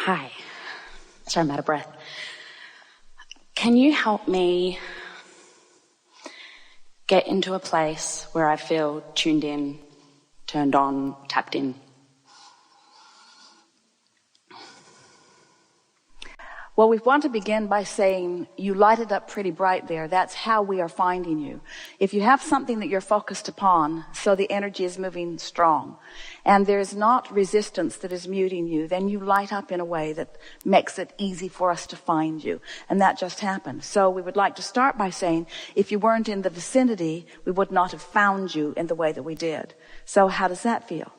Hi. Sorry, I'm out of breath. Can you help me get into a place where I feel tuned in, turned on, tapped in? Well, we want to begin by saying you light it up pretty bright there. That's how we are finding you. If you have something that you're focused upon, so the energy is moving strong, and there's not resistance that is muting you, then you light up in a way that makes it easy for us to find you. And that just happened. So we would like to start by saying, if you weren't in the vicinity, we would not have found you in the way that we did. So how does that feel?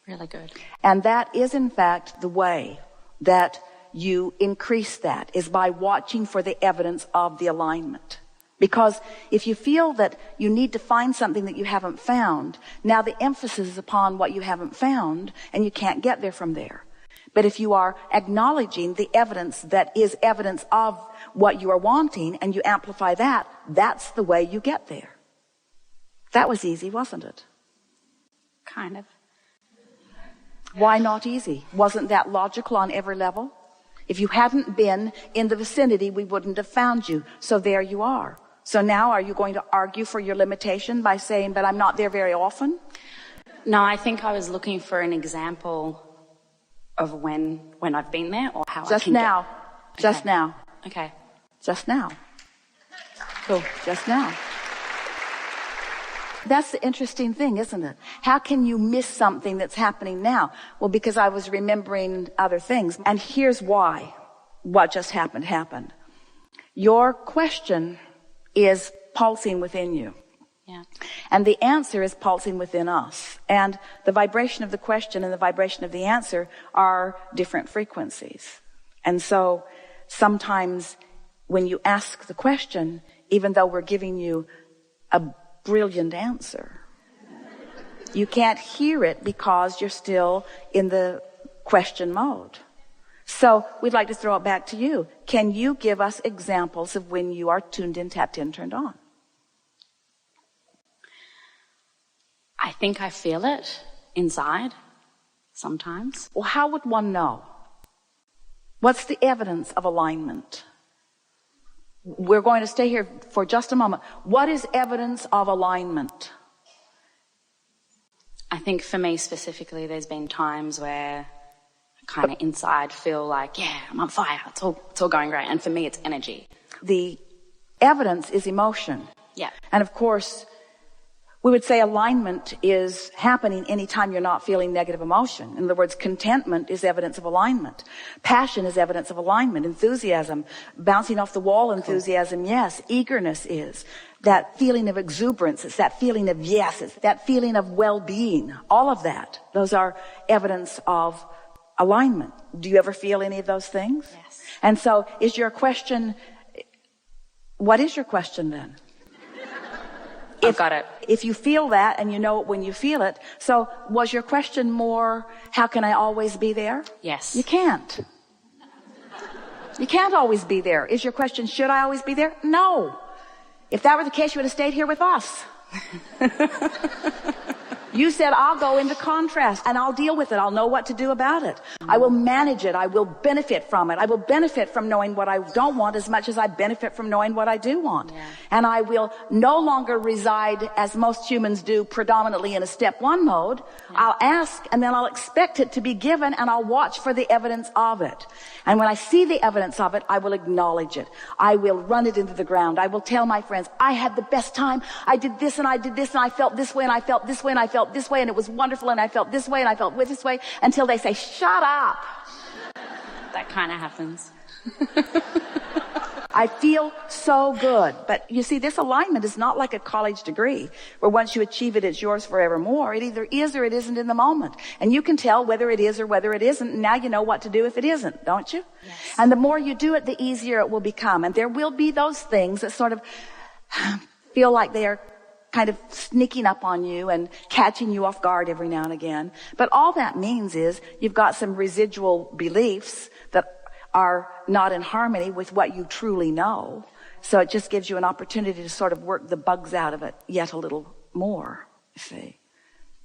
Really good. And that is, in fact, the way that you increase that, is by watching for the evidence of the alignment. Because if you feel that you need to find something that you haven't found, now the emphasis is upon what you haven't found, and you can't get there from there. But if you are acknowledging the evidence that is evidence of what you are wanting, and you amplify that, that's the way you get there. That was easy, wasn't it? Kind of. Why not easy? Wasn't that logical on every level? If you hadn't been in the vicinity, we wouldn't have found you. So there you are. So now are you going to argue for your limitation by saying, but I'm not there very often? No, I think I was looking for an example of when I've been there, or how just I can now. Get... Just okay. now. Okay. Just now. Cool. Just now. That's the interesting thing, isn't it? How can you miss something that's happening now? Well, because I was remembering other things. And here's why what just happened. Your question is pulsing within you. Yeah. And the answer is pulsing within us. And the vibration of the question and the vibration of the answer are different frequencies. And so sometimes when you ask the question, even though we're giving you a brilliant answer, you can't hear it because you're still in the question mode. So we'd like to throw it back to you. Can you give us examples of when you are tuned in, tapped in, turned on? I think I feel it inside sometimes. Well, how would one know? What's the evidence of alignment? We're going to stay here for just a moment. What is evidence of alignment? I think for me specifically, there's been times where I kind of inside feel like, yeah, I'm on fire. It's all going great. And for me, it's energy. The evidence is emotion. Yeah. And of course, we would say alignment is happening anytime you're not feeling negative emotion. In other words, contentment is evidence of alignment. Passion is evidence of alignment. Enthusiasm, bouncing off the wall enthusiasm, yes. Eagerness is. That feeling of exuberance, it's that feeling of yes, it's that feeling of well-being. All of that, those are evidence of alignment. Do you ever feel any of those things? Yes. And so is your question, what is your question then? I've got it. If you feel that, and you know it when you feel it, so was your question more, how can I always be there? Yes. You can't. You can't always be there. Is your question, should I always be there? No. If that were the case, you would have stayed here with us. You said, I'll go into contrast and I'll deal with it. I'll know what to do about it. I will manage it. I will benefit from it. I will benefit from knowing what I don't want as much as I benefit from knowing what I do want. Yeah. And I will no longer reside, as most humans do, predominantly in a step one mode. Yeah. I'll ask and then I'll expect it to be given, and I'll watch for the evidence of it. And when I see the evidence of it, I will acknowledge it. I will run it into the ground. I will tell my friends, I had the best time. I did this and I did this and I felt this way and I felt this way and I felt this way and it was wonderful and I felt this way and I felt this way, until they say, shut up. That kind of happens. I feel so good. But you see, this alignment is not like a college degree where once you achieve it, it's yours forevermore. It either is or it isn't in the moment. And you can tell whether it is or whether it isn't. And now you know what to do if it isn't, don't you? Yes. And the more you do it, the easier it will become. And there will be those things that sort of feel like they are kind of sneaking up on you and catching you off guard every now and again. But all that means is you've got some residual beliefs that are not in harmony with what you truly know. So it just gives you an opportunity to sort of work the bugs out of it yet a little more, you see.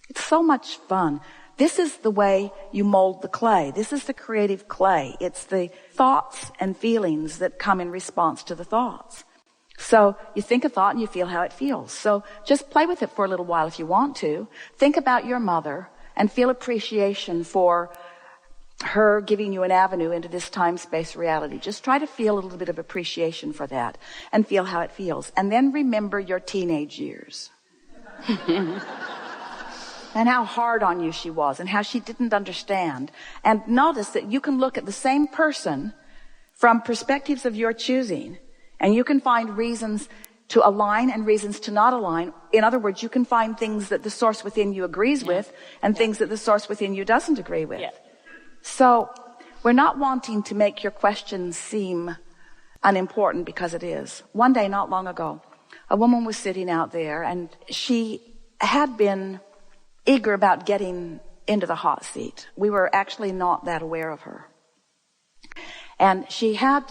It's so much fun This is the way you mold the clay. This is the creative clay. It's the thoughts and feelings that come in response to the thoughts. So you think a thought and you feel how it feels. So just play with it for a little while if you want to. Think about your mother and feel appreciation for her giving you an avenue into this time-space reality. Just try to feel a little bit of appreciation for that and feel how it feels. And then remember your teenage years. And how hard on you she was and how she didn't understand. And notice that you can look at the same person from perspectives of your choosing, and you can find reasons to align and reasons to not align. In other words, you can find things that the source within you agrees with and things that the source within you doesn't agree with. Yeah. So we're not wanting to make your questions seem unimportant, because it is. One day, not long ago, a woman was sitting out there, and she had been eager about getting into the hot seat. We were actually not that aware of her. And she had,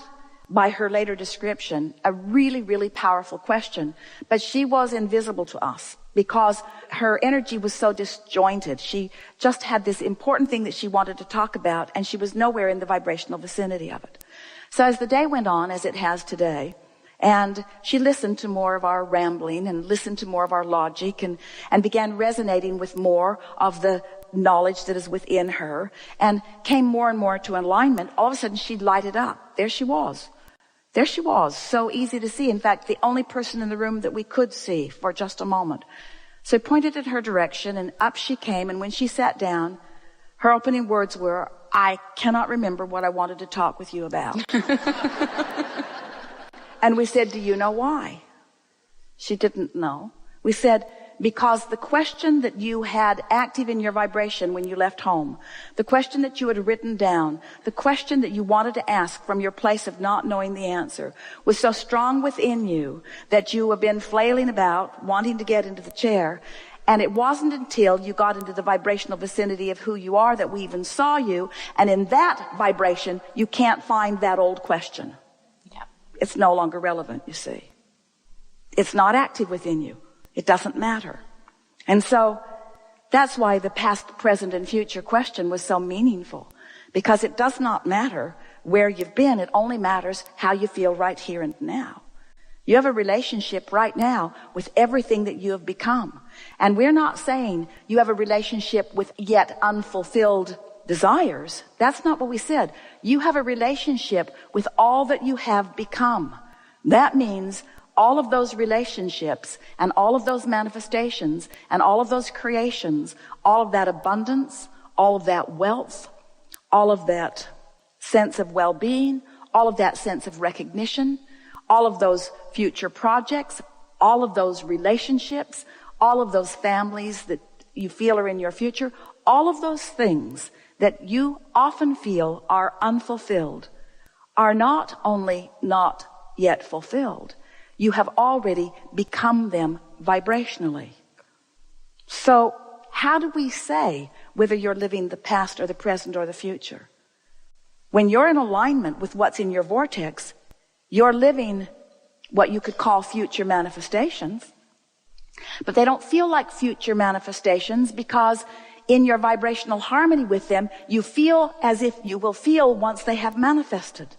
by her later description, a really, really powerful question, but she was invisible to us because her energy was so disjointed. She just had this important thing that she wanted to talk about, and she was nowhere in the vibrational vicinity of it. So as the day went on, as it has today, and she listened to more of our rambling and listened to more of our logic and began resonating with more of the knowledge that is within her and came more and more to alignment. All of a sudden, she lighted up. There she was. There she was. So easy to see. In fact, the only person in the room that we could see for just a moment. So I pointed in her direction, and up she came. And when she sat down, her opening words were, "I cannot remember what I wanted to talk with you about." And we said, "Do you know why?" She didn't know. We said, "Because the question that you had active in your vibration when you left home, the question that you had written down, the question that you wanted to ask from your place of not knowing the answer, was so strong within you that you have been flailing about, wanting to get into the chair. And it wasn't until you got into the vibrational vicinity of who you are that we even saw you. And in that vibration, you can't find that old question. It's no longer relevant, you see. It's not active within you. It doesn't matter." And so that's why the past, present, and future question was so meaningful, because it does not matter where you've been. It only matters how you feel right here and now. You have a relationship right now with everything that you have become. And we're not saying you have a relationship with yet unfulfilled desires. That's not what we said. You have a relationship with all that you have become. That means all of those relationships and all of those manifestations and all of those creations, all of that abundance, all of that wealth, all of that sense of well-being, all of that sense of recognition, all of those future projects, all of those relationships, all of those families that you feel are in your future, all of those things that you often feel are unfulfilled are not only not yet fulfilled, you have already become them vibrationally. So how do we say whether you're living the past or the present or the future? When you're in alignment with what's in your vortex, you're living what you could call future manifestations, but they don't feel like future manifestations because in your vibrational harmony with them, you feel as if you will feel once they have manifested.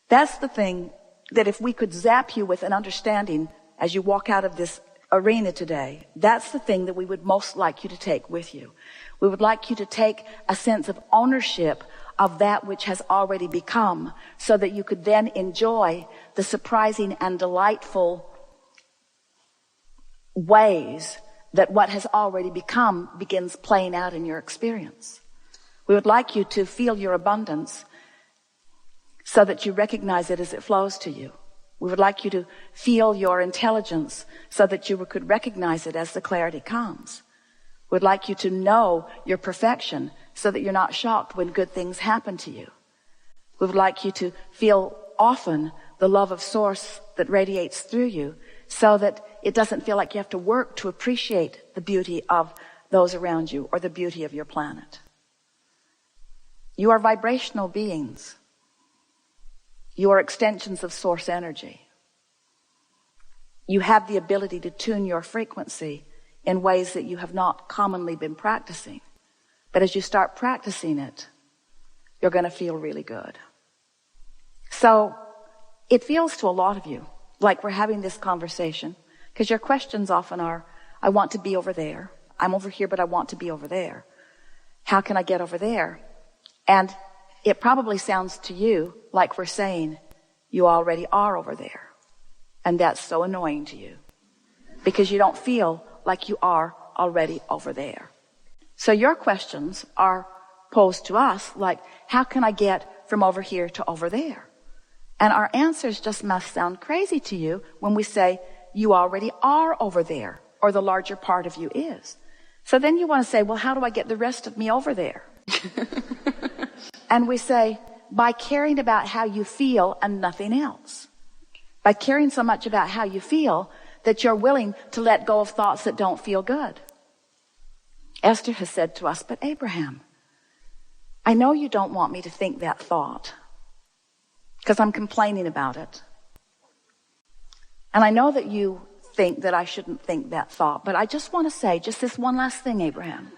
That's the thing that if we could zap you with an understanding as you walk out of this arena today, that's the thing that we would most like you to take with you. We would like you to take a sense of ownership of that which has already become, so that you could then enjoy the surprising and delightful ways that what has already become begins playing out in your experience. We would like you to feel your abundance so that you recognize it as it flows to you. We would like you to feel your intelligence so that you could recognize it as the clarity comes. We'd like you to know your perfection so that you're not shocked when good things happen to you. We would like you to feel often the love of Source that radiates through you, so that it doesn't feel like you have to work to appreciate the beauty of those around you or the beauty of your planet. You are vibrational beings. You are extensions of Source energy. You have the ability to tune your frequency in ways that you have not commonly been practicing. But as you start practicing it, you're going to feel really good. So it feels to a lot of you like we're having this conversation, because your questions often are, I want to be over there. I'm over here, but I want to be over there. How can I get over there? And it probably sounds to you like we're saying, you already are over there. And that's so annoying to you, because you don't feel like you are already over there. So your questions are posed to us like, how can I get from over here to over there? And our answers just must sound crazy to you when we say, you already are over there, or the larger part of you is. So then you want to say, well, how do I get the rest of me over there? And we say, by caring about how you feel and nothing else. By caring so much about how you feel that you're willing to let go of thoughts that don't feel good. Esther has said to us, but Abraham, I know you don't want me to think that thought because I'm complaining about it. And I know that you think that I shouldn't think that thought, but I just want to say just this one last thing, Abraham,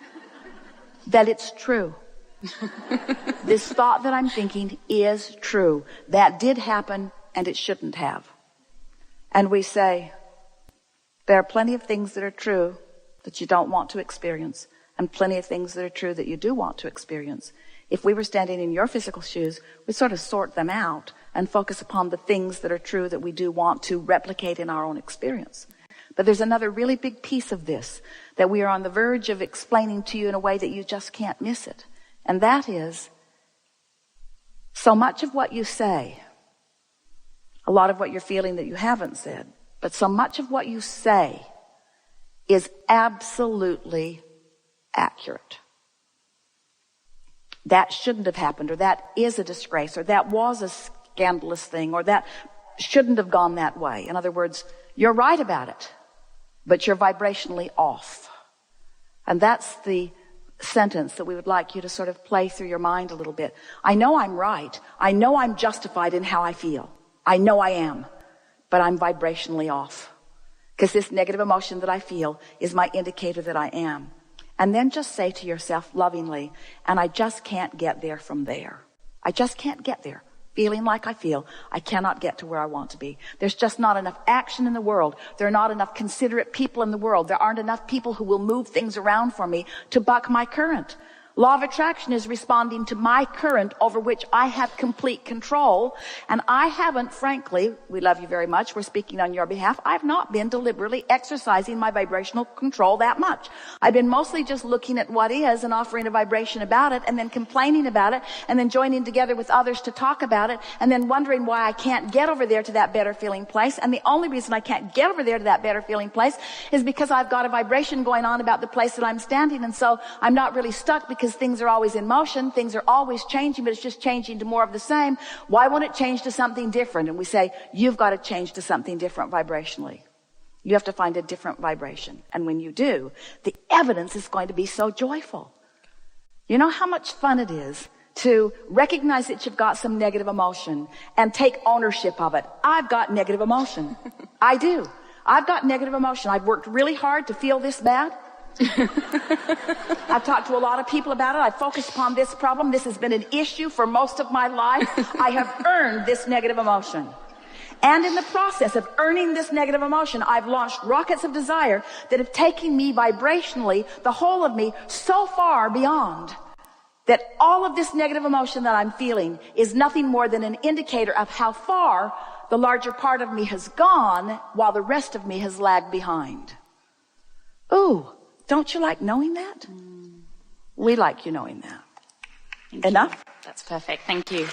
that it's true. This thought that I'm thinking is true. That did happen and it shouldn't have. And we say, there are plenty of things that are true that you don't want to experience, and plenty of things that are true that you do want to experience. If we were standing in your physical shoes, we'd sort of sort them out and focus upon the things that are true that we do want to replicate in our own experience. But there's another really big piece of this that we are on the verge of explaining to you in a way that you just can't miss it. And that is, so much of what you say, a lot of what you're feeling that you haven't said, but so much of what you say is absolutely accurate. That shouldn't have happened, or that is a disgrace, or that was a scandalous thing, or that shouldn't have gone that way. In other words, you're right about it, but you're vibrationally off. And that's the sentence that we would like you to sort of play through your mind a little bit. I know I'm right. I know I'm justified in how I feel. I know I am, but I'm vibrationally off. Because this negative emotion that I feel is my indicator that I am. And then just say to yourself lovingly, and I just can't get there from there. I just can't get there. Feeling like I feel, I cannot get to where I want to be. There's just not enough action in the world. There are not enough considerate people in the world. There aren't enough people who will move things around for me to buck my current. Law of attraction is responding to my current over which I have complete control. And I haven't, frankly, we love you very much, we're speaking on your behalf, I've not been deliberately exercising my vibrational control that much. I've been mostly just looking at what is and offering a vibration about it, and then complaining about it, and then joining together with others to talk about it, and then wondering why I can't get over there to that better feeling place. And the only reason I can't get over there to that better feeling place is because I've got a vibration going on about the place that I'm standing. And so I'm not really stuck, because things are always in motion, things are always changing, but it's just changing to more of the same. Why won't it change to something different? And we say, you've got to change to something different vibrationally. You have to find a different vibration. And when you do, the evidence is going to be so joyful. You know how much fun it is to recognize that you've got some negative emotion and take ownership of it. I've got negative emotion. I do. I've got negative emotion. I've worked really hard to feel this bad. I've talked to a lot of people about it. I've focused upon this problem. This has been an issue for most of my life. I have earned this negative emotion. And in the process of earning this negative emotion, I've launched rockets of desire that have taken me vibrationally, the whole of me, so far beyond that all of this negative emotion that I'm feeling is nothing more than an indicator of how far the larger part of me has gone while the rest of me has lagged behind. Ooh. Don't you like knowing that? We like you knowing that. Thank Enough? you. That's perfect. Thank you.